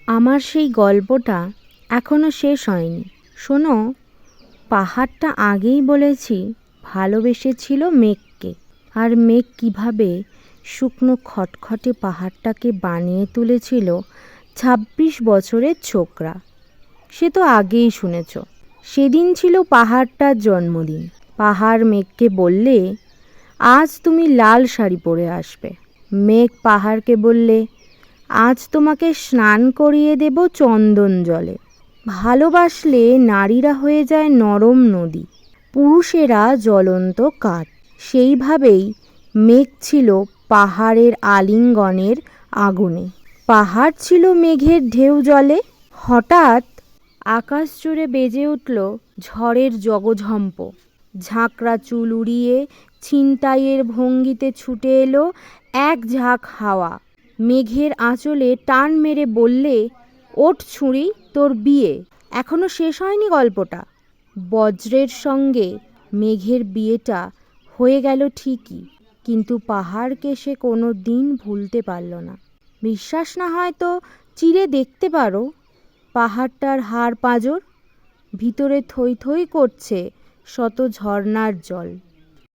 আমার সেই গল্পটা এখনো শেষ হয়নি। শোনো, পাহাড়টা আগেই বলেছি ভালোবেসেছিল মেঘকে, আর মেঘ কিভাবে শুকনো খটখটে পাহাড়টাকে বানিয়ে তুলেছিল ২৬ বছরের ছোকরা, সে তো আগেই শুনেছ। সেদিন ছিল পাহাড়টার জন্মদিন। পাহাড় মেঘকে বললে, আজ তুমি লাল শাড়ি পরে আসবে। মেঘ পাহাড়কে বললে, আজ তোমাকে স্নান করিয়ে দেব চন্দন জলে। ভালোবাসলে নারীরা হয়ে যায় নরম নদী, পুরুষেরা জ্বলন্ত কাঠ। সেইভাবেই মেঘ ছিল পাহাড়ের আলিঙ্গনের আগুনে, পাহাড় ছিল মেঘের ঢেউ জলে। হঠাৎ আকাশ জুড়ে বেজে উঠল ঝড়ের জগঝম্প। ঝাঁকড়া চুল উড়িয়ে ছিনতাইয়ের ভঙ্গিতে ছুটে এলো এক ঝাঁক হাওয়া। মেঘের আঁচলে টান মেরে বললে, ওঠ ছুঁড়ি, তোর বিয়ে। এখনো শেষ হয়নি গল্পটা। বজ্রের সঙ্গে মেঘের বিয়েটা হয়ে গেল ঠিকই, কিন্তু পাহাড়কে সে কোনো দিন ভুলতে পারল না। বিশ্বাস না হয় তো চিরে দেখতে পারো পাহাড়টার হাড় পাঁজর, ভিতরে থই থই করছে শত ঝর্ণার জল।